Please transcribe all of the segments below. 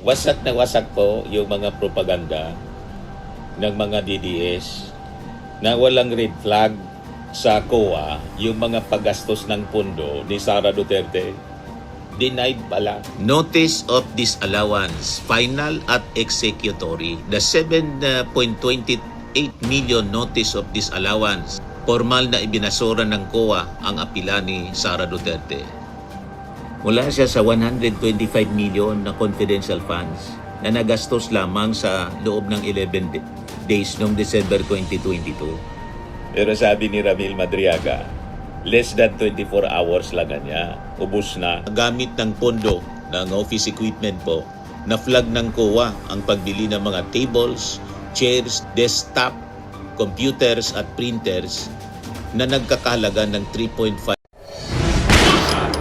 Wasak na wasak po yung mga propaganda ng mga DDS na walang red flag sa COA, yung mga paggastos ng pondo ni Sara Duterte. Denied pala. Notice of disallowance, final at executory. The 7.28 million notice of disallowance, formal na ibinasura ng COA ang apila ni Sara Duterte. Mula siya sa 125 million na confidential funds na nagastos lamang sa loob ng 11 days noong December 2022. Pero sabi ni Ramil Madriaga, less than 24 hours lang niya, ubus na. Gamit ng pondo ng office equipment po, na flag ng COA ang pagbili ng mga tables, chairs, desktop, computers at printers na nagkakahalaga ng 3.5.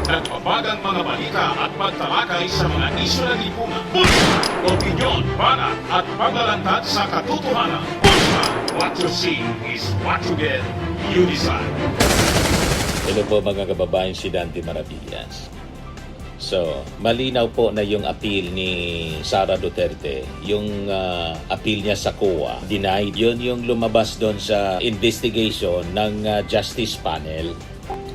Nagbabagang mga balita at pagtalakay sa mga isyu ng lipunan. Bulsa! Opinyon, banat at paglalantad sa katotohanan. Bulsa! What you see is what you get. You decide. Hello po mga kababayan, si Dante Maravillas. So, malinaw po na yung appeal ni Sara Duterte, yung appeal niya sa COA, denied. Yun yung lumabas doon sa investigation ng Justice Panel.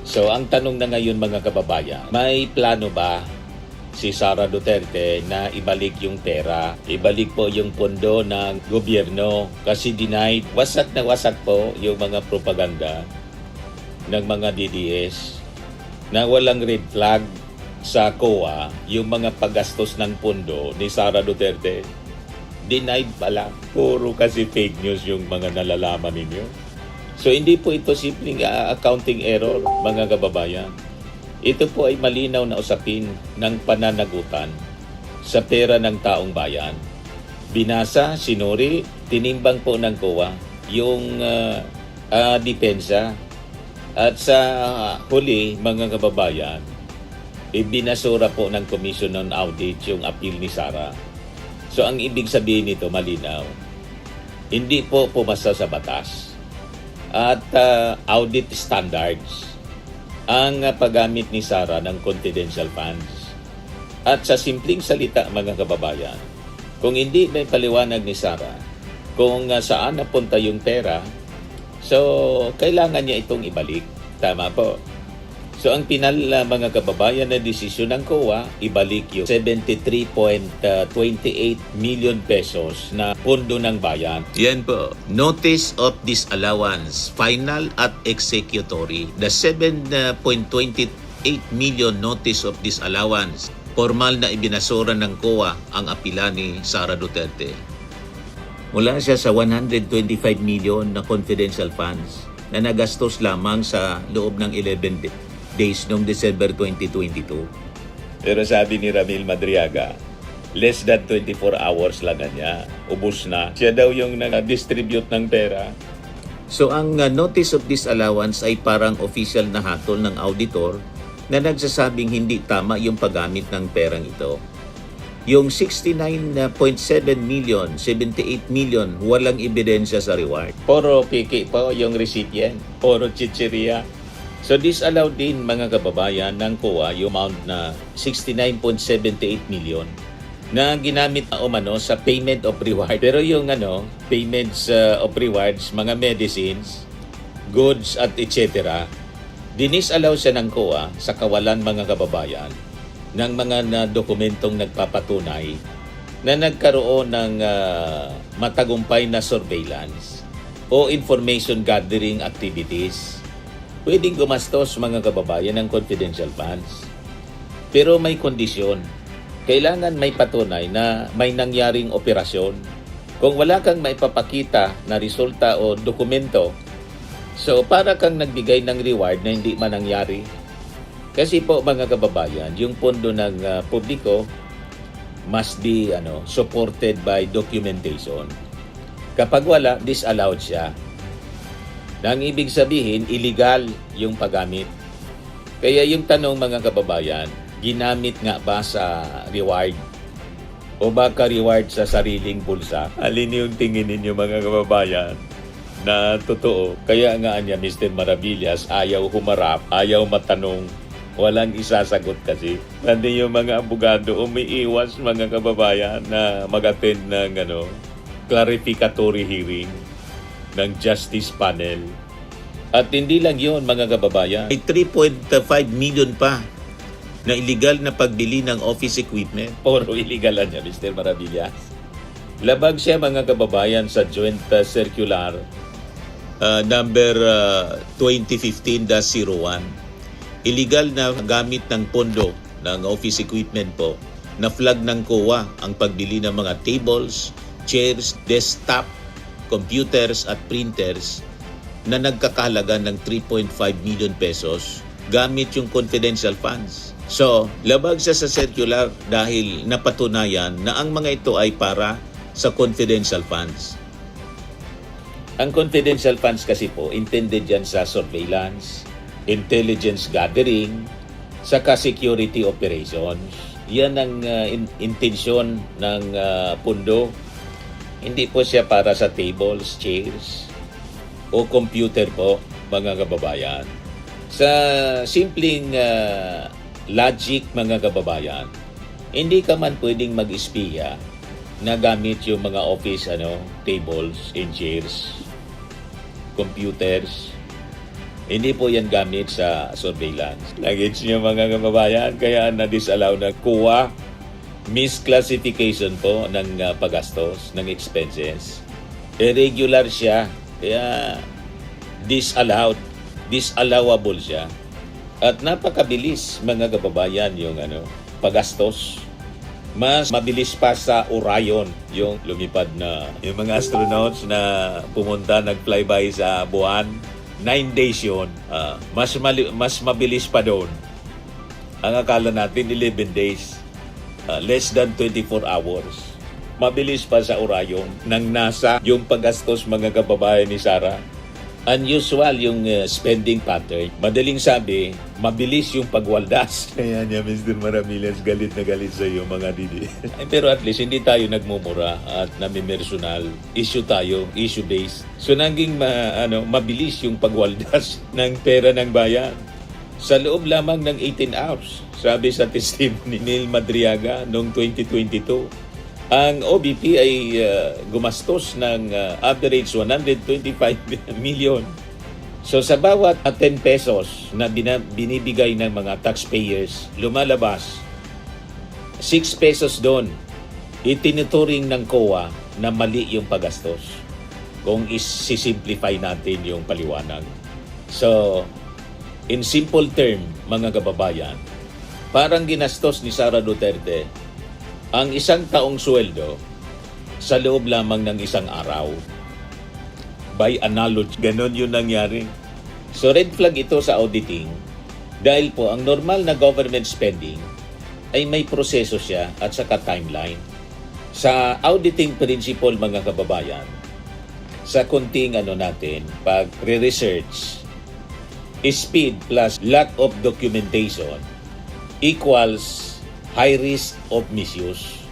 So, ang tanong na ngayon mga kababayan, may plano ba si Sara Duterte na ibalik yung pera, ibalik po yung pondo ng gobyerno kasi denied? Wasak na wasak po yung mga propaganda ng mga DDS na walang red flag sa COA, yung mga paggastos ng pondo ni Sara Duterte. Denied pala. Puro kasi fake news yung mga nalalaman ninyo. So hindi po ito simpleng accounting error mga kababayan. Ito po ay malinaw na usapin ng pananagutan sa pera ng taong bayan. Binasa, sinuri, tinimbang po ng COA yung depensa. At sa huli, mga kababayan, ibinasura po ng Commission on Audit yung appeal ni Sara. So ang ibig sabihin nito, malinaw. Hindi po pumasa sa batas at audit standards ang paggamit ni Sara ng confidential funds. At sa simpleng salita, mga kababayan, kung hindi may paliwanag ni Sara kung saan napunta yung pera, so, kailangan niya itong ibalik. Tama po. So, ang pinal mga kababayan na desisyon ng COA, ibalik yung 73.28 million pesos na pondo ng bayan. Yan po. Notice of disallowance, final at executory. The 7.28 million notice of disallowance, formal na ibinasura ng COA ang apila ni Sara Duterte. Mula siya sa 125 million na confidential funds na nagastos lamang sa loob ng 11 days noong December 2022. Pero sabi ni Ramil Madriaga, less than 24 hours lang niya, ubus na. Siya daw yung nag-distribute ng pera. So ang notice of disallowance ay parang official na hatol ng auditor na nagsasabing hindi tama yung paggamit ng perang ito. Yung 69.7 million, 78 million, walang ebidensya sa reward. Puro piki po yung recipient, puro chicheria. So disallowed din mga kababayan ng COA yung amount na 69.78 million na ginamit na umano sa payment of reward. Pero yung payments of rewards, mga medicines, goods at etc. Dinisallow siya ng COA sa kawalan mga kababayan ng mga dokumentong nagpapatunay na nagkaroon ng matagumpay na surveillance o information gathering activities. Pwedeng gumastos mga kababayan ng confidential funds. Pero may kondisyon. Kailangan may patunay na may nangyaring operasyon. Kung wala kang maipapakita na resulta o dokumento, so para kang nagbigay ng reward na hindi man nangyari. Kasi po mga kababayan, yung pondo ng publiko must be supported by documentation. Kapag wala, disallowed siya. Nang ibig sabihin, illegal yung paggamit. Kaya yung tanong mga kababayan, ginamit nga ba sa reward? O baka reward sa sariling bulsa? Alin yung tingin ninyo mga kababayan na totoo? Kaya nga niya Mr. Maravillas ayaw humarap, ayaw matanong Walang isasagot kasi. Pati yung mga abogado umiiwas mga kababayan na mag-attend ng clarificatory hearing ng Justice Panel. At hindi lang yun mga kababayan. May 3.5 million pa na illegal na pagbili ng office equipment. Puro illegal lang niya, Mr. Maravillas. Labag siya mga kababayan sa Joint Circular number 2015-01. Illegal na gamit ng pondo ng office equipment po na flag ng COA ang pagbili ng mga tables, chairs, desktop, computers at printers na nagkakahalaga ng 3.5 million pesos gamit yung confidential funds. So, labag siya sa circular dahil napatunayan na ang mga ito ay para sa confidential funds. Ang confidential funds kasi po, intended yan sa surveillance, intelligence gathering, saka security operations. Yan ang intensyon ng pundo. Hindi po siya para sa tables, chairs, o computer po, mga kababayan. Sa simpleng logic, mga kababayan, hindi ka man pwedeng mag-espiya na gamit yung mga office tables and chairs, computers. Hindi po yan gamit sa surveillance. Nag-gets niyo mga kababayan, kaya na-disallow na COA misclassification po ng paggastos, ng expenses. Irregular siya, kaya disallowable siya. At napakabilis mga kababayan yung paggastos. Mas mabilis pa sa Orion, yung lumipad na yung mga astronauts na pumunta, nag-flyby sa buwan. 9 days yun. Mas mabilis pa doon. Ang akala natin 11 days. Less than 24 hours. Mabilis pa sa Orion ng NASA yung paggastos mga kababayan ni Sarah. Unusual yung spending pattern. Madaling sabi, mabilis yung pagwaldas. Kaya niya, Mr. Maravillas, galit na galit sa iyo mga didi. Pero at least, hindi tayo nagmumura at namimersonal. Issue tayo, issue-based. So, naging mabilis yung pagwaldas ng pera ng bayan. Sa loob lamang ng 18 hours, sabi sa testimony ni Neil Madriaga noong 2022, ang OBP ay gumastos ng average 125 million. So sa bawat 10 pesos na binibigay ng mga taxpayers, lumalabas 6 pesos doon. Itinuturing ng COA na mali yung paggastos kung isi-simplify natin yung paliwanag. So, in simple term, mga kababayan, parang ginastos ni Sara Duterte ang isang taong sweldo sa loob lamang ng isang araw. By analogy, ganon yun nangyari. So red flag ito sa auditing dahil po ang normal na government spending ay may proseso siya at saka timeline. Sa auditing principle mga kababayan, sa kunting pag re-research, speed plus lack of documentation equals high risk of misuse.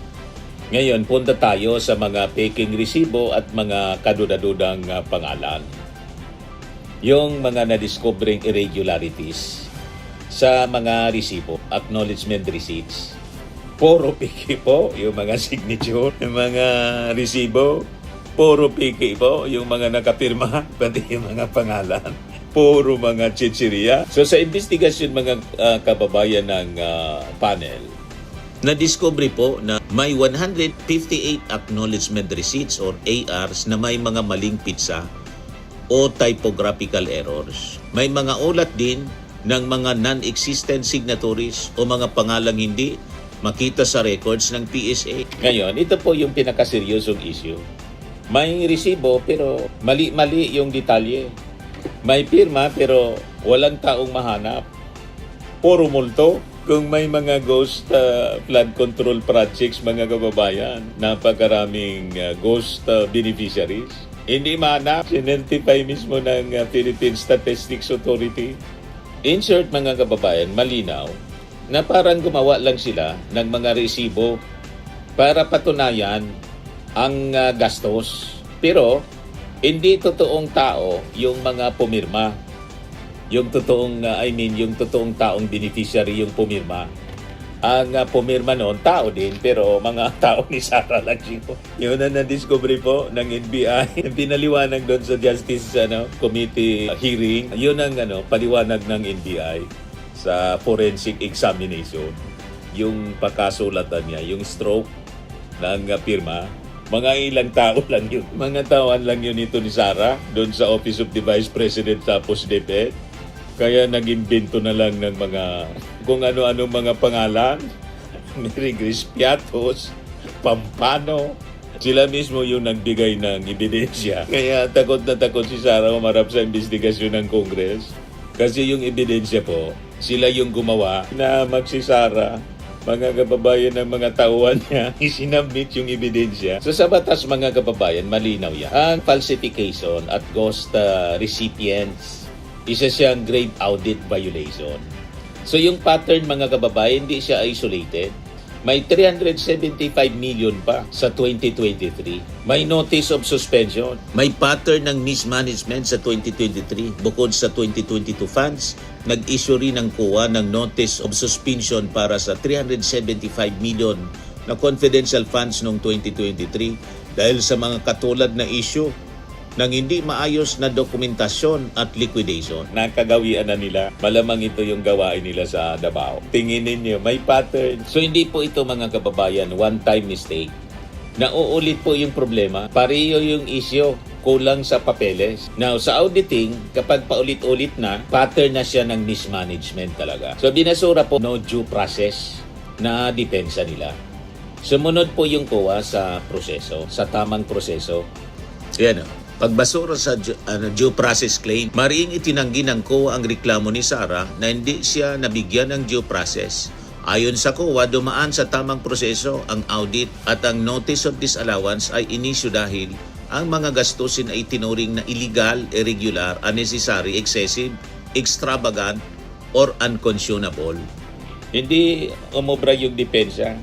Ngayon, punta tayo sa mga peking resibo at mga kadudadudang pangalan. Yung mga na-discovering irregularities sa mga resibo, acknowledgement receipts. Puro piki po yung mga signature, yung mga resibo. Puro piki po yung mga nakapirma, pati yung mga pangalan. Puro mga chichiriya. So sa investigasyon mga kababayan ng panel, na-discover po na may 158 acknowledgement receipts or ARs na may mga maling pitsa o typographical errors. May mga ulat din ng mga non-existent signatories o mga pangalang hindi makita sa records ng PSA. Ngayon, ito po yung pinakaseryosong issue. May resibo pero mali-mali yung detalye. May pirma pero walang taong mahanap. Puro multo. Kung may mga ghost flood control projects, mga kababayan, napakaraming ghost beneficiaries. Hindi mahanap, sinertify mismo ng Philippine Statistics Authority. In short, mga kababayan, malinaw na parang gumawa lang sila ng mga resibo para patunayan ang gastos. Pero hindi totoong tao yung mga pumirma. yung totoong, yung totoong taong beneficiary yung pumirma. Ang pumirma noon, tao din, pero mga tao ni Sara lang yun. Yun na na-discover po ng NBI. Pinaliwanag doon sa Justice Committee hearing. Yun ang paliwanag ng NBI sa forensic examination. Yung pagkasulatan niya, yung stroke ng pirma, mga ilang tao lang yun. Mga tauhan lang yun ito ni Sara doon sa Office of the Vice President tapos DepEd. Kaya nag-imbento na lang ng mga kung ano-ano mga pangalan. Mary Grace Piatos, Pampano. Sila mismo yung nagbigay ng ebidensya. Kaya takot na takot si Sara umarap sa investigasyon ng Congress. Kasi yung ebidensya po, sila yung gumawa na magsisara. Mga kababayan ng mga tauhan niya, isinabmit yung ebidensya. So sa batas mga kababayan, malinaw yan. Ang falsification at ghost recipients, isa siyang grave audit violation. So yung pattern mga kababayan, hindi siya isolated. May 375 million pa sa 2023. May notice of suspension. May pattern ng mismanagement sa 2023. Bukod sa 2022 funds, nag-issue rin ng COA ng notice of suspension para sa 375 million na confidential funds noong 2023 dahil sa mga katulad na issue ng hindi maayos na dokumentasyon at liquidation. Nakagawian na nila. Malamang ito yung gawain nila sa Davao. Tingin ninyo, may pattern. So hindi po ito mga kababayan, one-time mistake. Nauulit po yung problema. Pareho yung issue, kulang sa papeles. Now, sa auditing, kapag paulit-ulit na, pattern na siya ng mismanagement talaga. So binasura po, no due process na depensa nila. Sumunod po yung COA sa proseso, sa tamang proseso. Yan o. Pagbasura sa due process claim, mariing itinanggi ng COA ang reklamo ni Sara na hindi siya nabigyan ng due process. Ayon sa COA, dumaan sa tamang proseso ang audit at ang notice of disallowance ay inisyu dahil ang mga gastusin ay tinuring na illegal, irregular, unnecessary, excessive, extravagant, or unconscionable. Hindi umobra yung depensa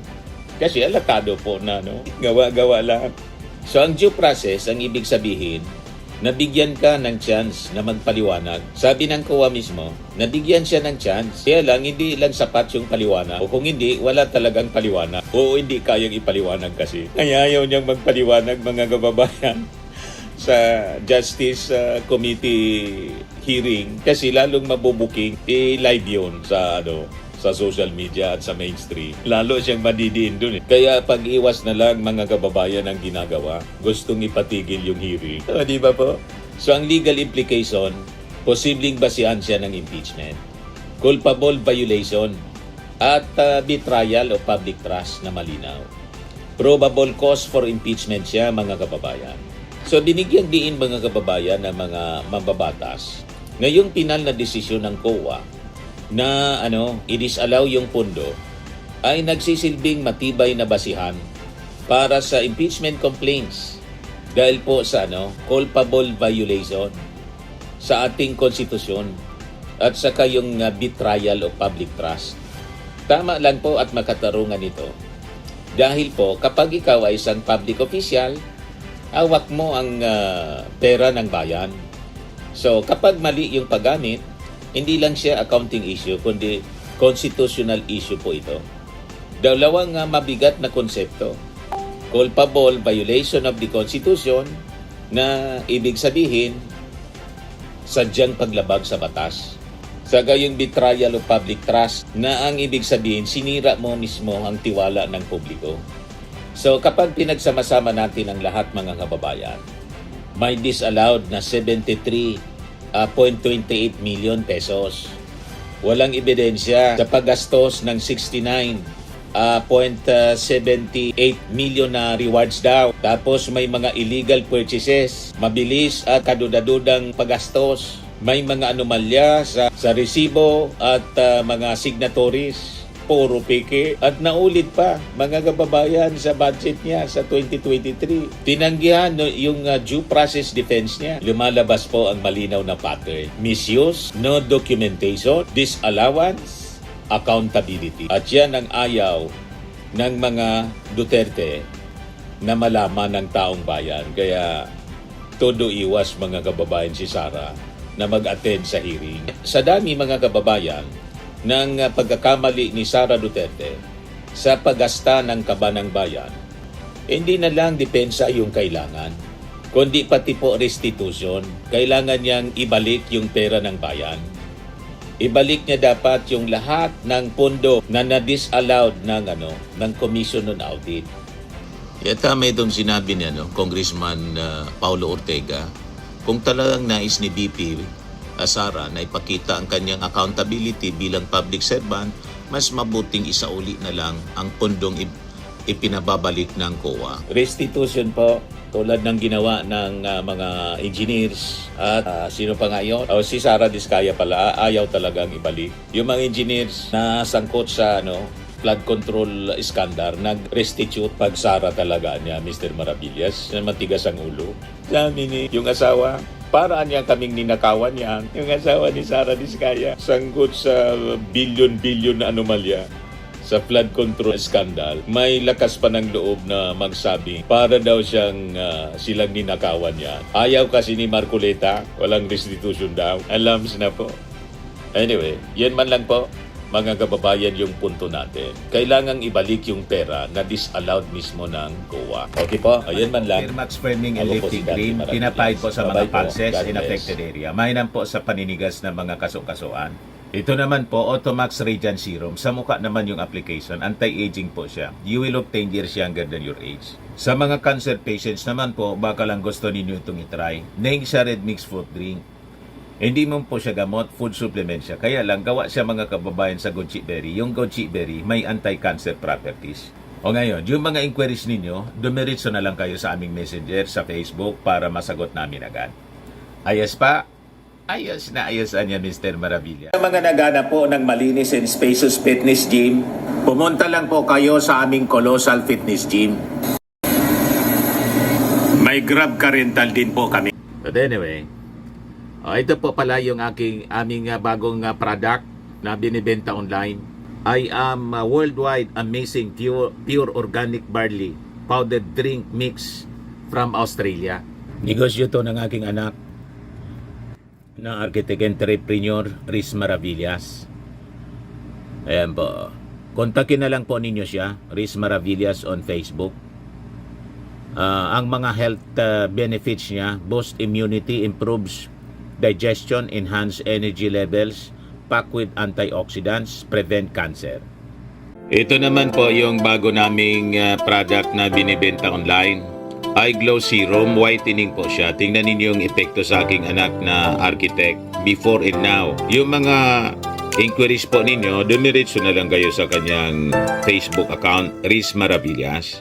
kasi alakado po na gawa-gawa lang. So ang due process, ang ibig sabihin, nabigyan ka ng chance na magpaliwanag. Sabi ng COA mismo, nabigyan siya ng chance. Kaya lang, hindi lang sapat yung paliwanag. O kung hindi, wala talagang paliwanag. O hindi kayang ipaliwanag kasi. Kaya ayaw niyang magpaliwanag mga kababayan sa Justice Committee hearing kasi lalong mabubuking i-live yun sa social media at sa mainstream. Lalo siyang madidiin dun. Kaya pag-iwas na lang mga kababayan ang ginagawa. Gustong ipatigil yung hearing. Di ba po? So ang legal implication, posibleng basihan siya ng impeachment. Culpable violation at betrayal of public trust na malinaw. Probable cause for impeachment siya mga kababayan. So binigyan diin mga kababayan ng mga mambabatas na yung pinal na desisyon ng COA na i-disallow yung pondo ay nagsisilbing matibay na basihan para sa impeachment complaints dahil po sa culpable violation sa ating konstitusyon at saka yung betrayal of public trust. Tama lang po at makatarungan ito dahil po kapag ikaw ay isang public official, hawak mo ang pera ng bayan. So kapag mali yung paggamit, hindi lang siya accounting issue, kundi constitutional issue po ito. Dalawang mabigat na konsepto. Culpable violation of the Constitution na ibig sabihin sadyang paglabag sa batas. Sa gayong betrayal of public trust na ang ibig sabihin sinira mo mismo ang tiwala ng publiko. So kapag pinagsama-sama natin ang lahat mga kababayan, may disallowed na 0.28 million pesos. Walang ebidensya sa paggastos ng 69.78 million na rewards daw. Tapos may mga illegal purchases, mabilis at kadudadudang paggastos. May mga anomalya sa resibo at mga signatories. Puro peke. At naulit pa, mga kababayan, sa budget niya sa 2023. Tinanggihan yung due process defense niya. Lumalabas po ang malinaw na pattern. Misuse, no documentation, disallowance, accountability. At yan ang ayaw ng mga Duterte na malaman ng taong bayan. Kaya todo iwas mga kababayan si Sara na mag-attend sa hearing. Sa dami mga kababayan ng pagkakamali ni Sara Duterte sa paggasta ng kaba ng bayan, hindi na lang depensa yung kailangan, kundi pati po restitution. Kailangan niyang ibalik yung pera ng bayan. Ibalik niya dapat yung lahat ng pondo na na-disallowed ng Commission on Audit. Yata may doon sinabi niya, Congressman Paulo Ortega, kung talagang nais ni BP Sara na ipakita ang kanyang accountability bilang public servant, mas mabuting isauli na lang ang pondong ipinababalik ng COA. Restitution po, tulad ng ginawa ng mga engineers at sino pa nga yun? Si Sara Diskaya pala, ayaw talagang ibalik. Yung mga engineers na sangkot sa flood control scandal, nag-restitute pag Sara talaga niya, Mr. Maravillas, na matigas ang ulo. Sabi ni yung asawa, paraan niya kaming ninakawan niya. Yung asawa ni Sara Diskaya, sangkot sa bilyon-bilyon na anomalya sa flood control scandal, may lakas pa ng loob na magsabi para daw silang ninakawan niya. Ayaw kasi ni Marcoleta, walang restitution daw. Alams na po. Anyway, yan man lang po, mga kababayan, yung punto natin. Kailangang ibalik yung pera na disallowed mismo ng COA. Okay po, ayan man lang. Max Firming and Ako po si Lifting Danny Green, Maravillas. pinapahid po sa Bye-bye mga po. pulses God in bless. affected area. Mainam po sa paninigas ng mga kaso-kasuan. Ito naman po, Automax Radiant Serum. Sa mukha naman yung application, anti-aging po siya. You will look 10 years younger than your age. Sa mga cancer patients naman po, baka lang gusto ninyo itong itry. Neng siya red mixed fruit drink. Hindi mo po siya gamot, food supplement siya. Kaya lang, gawa siya mga kababayan sa goji berry. Yung goji berry, may anti-cancer properties. O ngayon, yung mga inquiries ninyo, dumiritso na lang kayo sa aming messenger sa Facebook para masagot namin agad. Ayos pa? Ayos na ayos niya, Mr. Maravilla. Sa mga nagana po ng malinis and spacious fitness gym, pumunta lang po kayo sa aming Colossal Fitness Gym. May Grab car rental din po kami. But anyway, ito po pala yung aming bagong product na binibenta online. I am worldwide amazing pure organic barley powdered drink mix from Australia. Negosyo to ng aking anak na architect entrepreneur Riz Maravillas. Ayan po. Kontakin na lang po ninyo siya, Riz Maravillas on Facebook. Ang mga health benefits niya, boost immunity, improves digestion, enhance energy levels, packed with antioxidants, prevent cancer. Ito naman po yung bago naming product na binibenta online. Eye Glow Serum, whitening po siya. Tingnan ninyo yung epekto sa aking anak na architect before and now. Yung mga inquiries po ninyo, dumiretso na lang kayo sa kanyang Facebook account, Riz Maravillas.